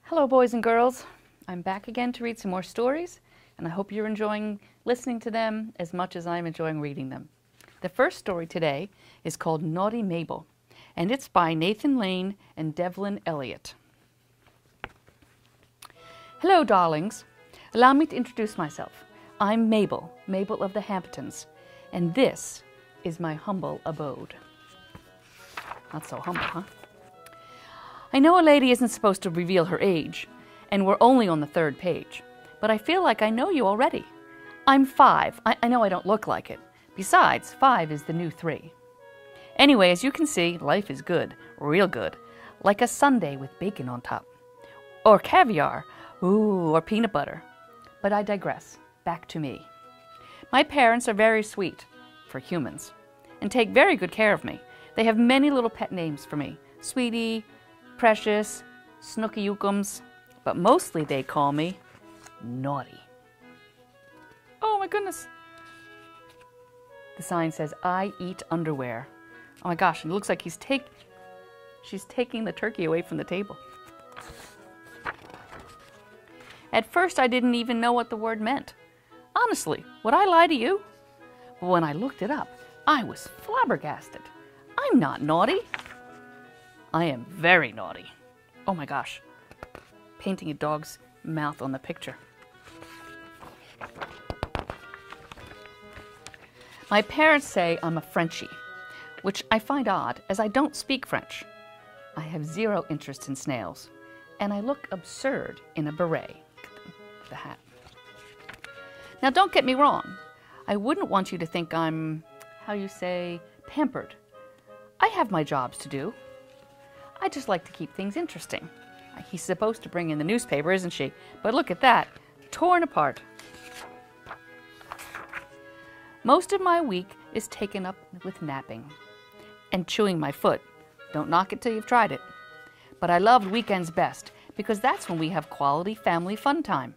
Hello boys and girls, I'm back again to read some more stories, and I hope you're enjoying listening to them as much as I'm enjoying reading them. The first story today is called Naughty Mabel, and it's by Nathan Lane and Devlin Elliott. Hello darlings, allow me to introduce myself. I'm Mabel, Mabel of the Hamptons, and this is my humble abode. Not so humble, huh? I know a lady isn't supposed to reveal her age, and we're only on the 3rd page, but I feel like I know you already. I'm 5. I know I don't look like it. Besides, 5 is the new 3. Anyway, as you can see, life is good, real good, like a sundae with bacon on top. Or caviar, ooh, or peanut butter. But I digress. Back to me. My parents are very sweet, for humans, and take very good care of me. They have many little pet names for me. Sweetie, Precious, Snooky-Yookums, but mostly they call me Naughty. Oh my goodness. The sign says, I eat underwear. Oh my gosh, it looks like she's taking the turkey away from the table. At first I didn't even know what the word meant. Honestly, would I lie to you? But when I looked it up, I was flabbergasted. I'm not naughty. I am very naughty. Oh my gosh. Painting a dog's mouth on the picture. My parents say I'm a Frenchie, which I find odd as I don't speak French. I have zero interest in snails, and I look absurd in a beret. The hat. Now don't get me wrong. I wouldn't want you to think I'm, how you say, pampered. I have my jobs to do. I just like to keep things interesting. He's supposed to bring in the newspaper, isn't she? But look at that, torn apart. Most of my week is taken up with napping and chewing my foot. Don't knock it till you've tried it. But I loved weekends best because that's when we have quality family fun time.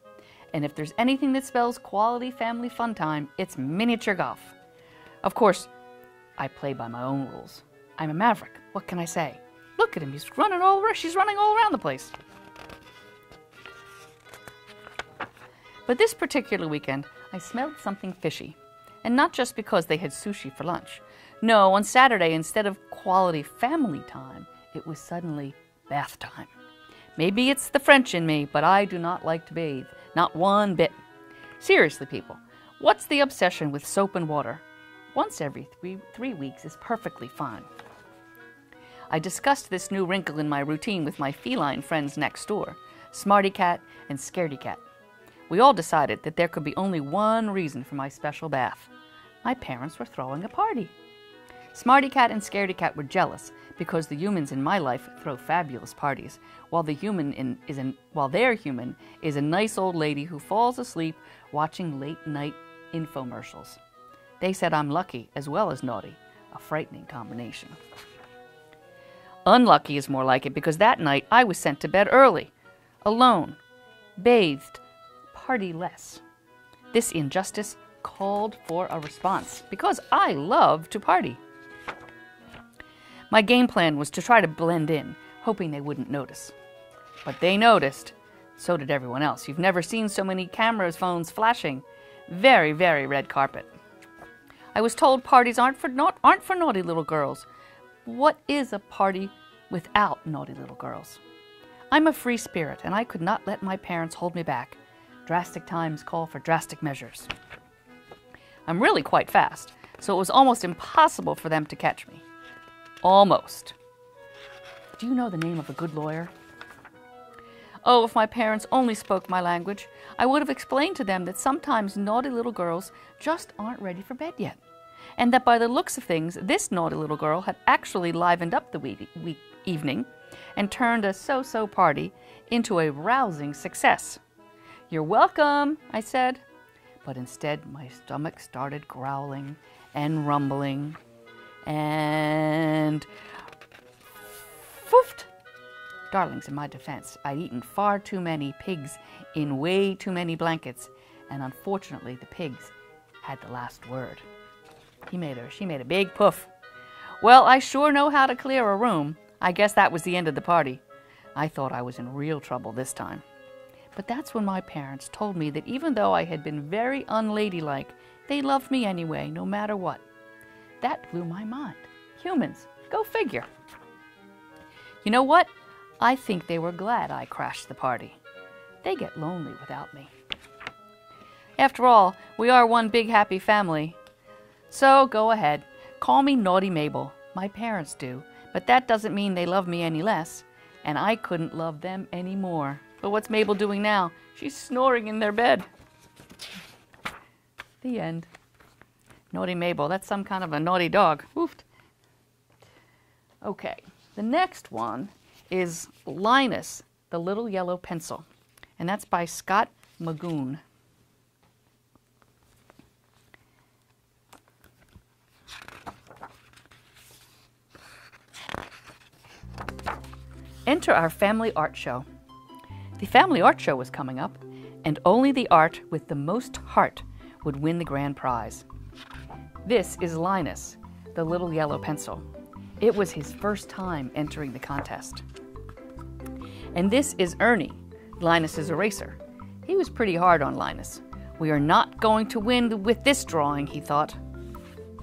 And if there's anything that spells quality family fun time, it's miniature golf. Of course, I play by my own rules. I'm a maverick. What can I say? Look at him, she's running all around the place. But this particular weekend, I smelled something fishy. And not just because they had sushi for lunch. No, on Saturday, instead of quality family time, it was suddenly bath time. Maybe it's the French in me, but I do not like to bathe. Not one bit. Seriously, people, what's the obsession with soap and water? Once every three weeks is perfectly fine. I discussed this new wrinkle in my routine with my feline friends next door, Smarty Cat and Scaredy Cat. We all decided that there could be only one reason for my special bath. My parents were throwing a party. Smarty Cat and Scaredy Cat were jealous because the humans in my life throw fabulous parties, while their human is a nice old lady who falls asleep watching late-night infomercials. They said I'm lucky as well as naughty, a frightening combination. Unlucky is more like it because that night I was sent to bed early, alone, bathed, party-less. This injustice called for a response because I love to party. My game plan was to try to blend in, hoping they wouldn't notice. But they noticed. So did everyone else. You've never seen so many cameras, phones flashing. Very, very red carpet. I was told parties aren't for naughty little girls. What is a party without naughty little girls? I'm a free spirit, and I could not let my parents hold me back. Drastic times call for drastic measures. I'm really quite fast, so it was almost impossible for them to catch me. Almost. Do you know the name of a good lawyer? Oh, if my parents only spoke my language, I would have explained to them that sometimes naughty little girls just aren't ready for bed yet. And that by the looks of things, this naughty little girl had actually livened up the evening and turned a so-so party into a rousing success. You're welcome, I said. But instead, my stomach started growling and rumbling and foofed. Darlings, in my defense, I'd eaten far too many pigs in way too many blankets, and unfortunately, the pigs had the last word. She made a big poof. Well, I sure know how to clear a room. I guess that was the end of the party. I thought I was in real trouble this time. But that's when my parents told me that even though I had been very unladylike, they loved me anyway, no matter what. That blew my mind. Humans, go figure. You know what? I think they were glad I crashed the party. They get lonely without me. After all, we are one big happy family. So go ahead, call me Naughty Mabel. My parents do, but that doesn't mean they love me any less, and I couldn't love them any more. But what's Mabel doing now? She's snoring in their bed. The end. Naughty Mabel, that's some kind of a naughty dog. Oofed. Okay, the next one is Linus, the Little Yellow Pencil, and that's by Scott Magoon. Enter our family art show. The family art show was coming up, and only the art with the most heart would win the grand prize. This is Linus, the Little Yellow Pencil. It was his first time entering the contest. And this is Ernie, Linus's eraser. He was pretty hard on Linus. We are not going to win with this drawing, he thought.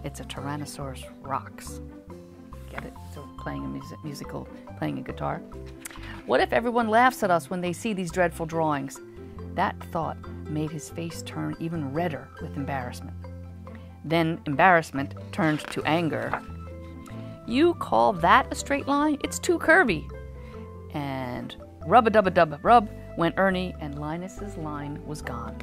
It's a Tyrannosaurus Rex. Get it? So playing a guitar. What if everyone laughs at us when they see these dreadful drawings? That thought made his face turn even redder with embarrassment. Then embarrassment turned to anger. You call that a straight line? It's too curvy. And rub-a-dub-a-dub-rub went Ernie, and Linus's line was gone.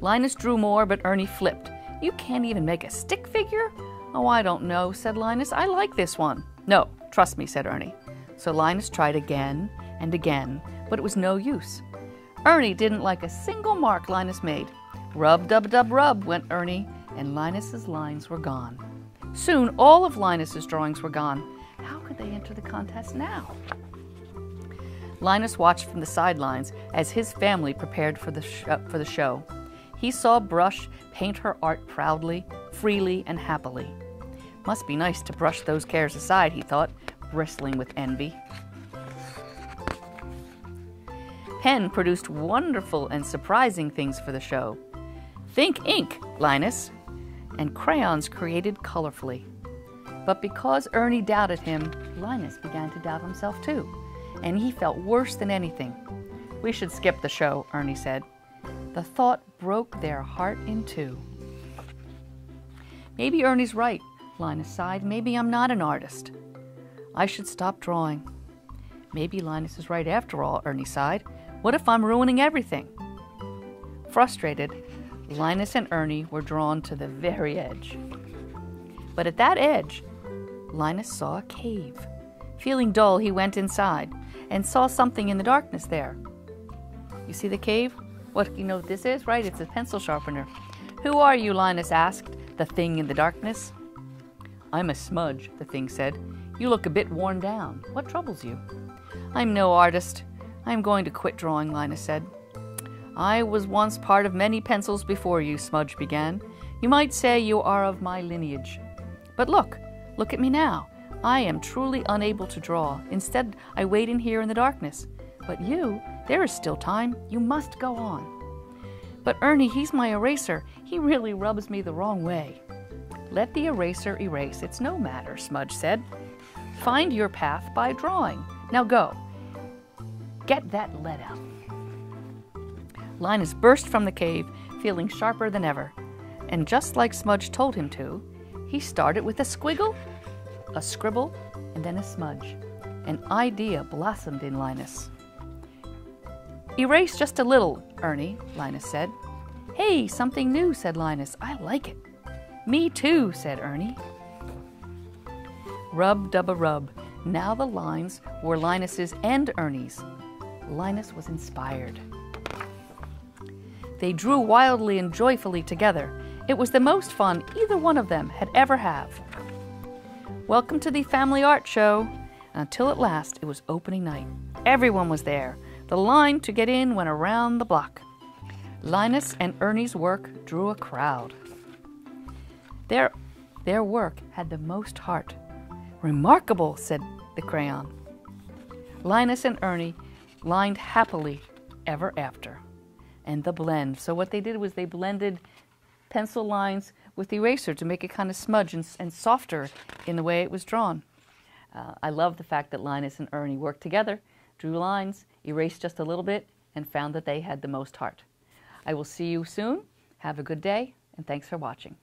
Linus drew more, but Ernie flipped. You can't even make a stick figure? Oh, I don't know, said Linus. I like this one. No, trust me, said Ernie. So Linus tried again and again, but it was no use. Ernie didn't like a single mark Linus made. Rub-dub-dub-rub went Ernie, and Linus's lines were gone. Soon all of Linus's drawings were gone. How could they enter the contest now? Linus watched from the sidelines as his family prepared for the show. He saw Brush paint her art proudly, freely, and happily. Must be nice to brush those cares aside, he thought, bristling with envy. Pen produced wonderful and surprising things for the show. Think ink, Linus. And crayons created colorfully. But because Ernie doubted him, Linus began to doubt himself too, and he felt worse than anything. We should skip the show, Ernie said. The thought broke their heart in two. Maybe Ernie's right, Linus sighed. Maybe I'm not an artist. I should stop drawing. Maybe Linus is right after all, Ernie sighed. What if I'm ruining everything? Frustrated, Linus and Ernie were drawn to the very edge. But at that edge, Linus saw a cave. Feeling dull, he went inside and saw something in the darkness there. You see the cave? What, you know what this is, right? It's a pencil sharpener. Who are you, Linus asked the thing in the darkness. I'm a smudge, the thing said. You look a bit worn down. What troubles you? I'm no artist. I'm going to quit drawing, Linus said. I was once part of many pencils before you, Smudge began. You might say you are of my lineage. But look at me now. I am truly unable to draw. Instead, I wait in here in the darkness. But you, there is still time. You must go on. But Ernie, he's my eraser. He really rubs me the wrong way. Let the eraser erase. It's no matter, Smudge said. Find your path by drawing. Now go. Get that lead out. Linus burst from the cave, feeling sharper than ever. And just like Smudge told him to, he started with a squiggle, a scribble, and then a smudge. An idea blossomed in Linus. Erase just a little, Ernie, Linus said. Hey, something new, said Linus. I like it. Me too, said Ernie. Rub-dub-a-rub. Now the lines were Linus's and Ernie's. Linus was inspired. They drew wildly and joyfully together. It was the most fun either one of them had ever had. Welcome to the family art show. Until at last it was opening night. Everyone was there. The line to get in went around the block. Linus and Ernie's work drew a crowd. Their work had the most heart. Remarkable, said the crayon. Linus and Ernie lined happily ever after. And the blend. So what they did was they blended pencil lines with eraser to make it kind of smudge and softer in the way it was drawn. I love the fact that Linus and Ernie worked together, drew lines, erased just a little bit, and found that they had the most heart. I will see you soon. Have a good day, and thanks for watching.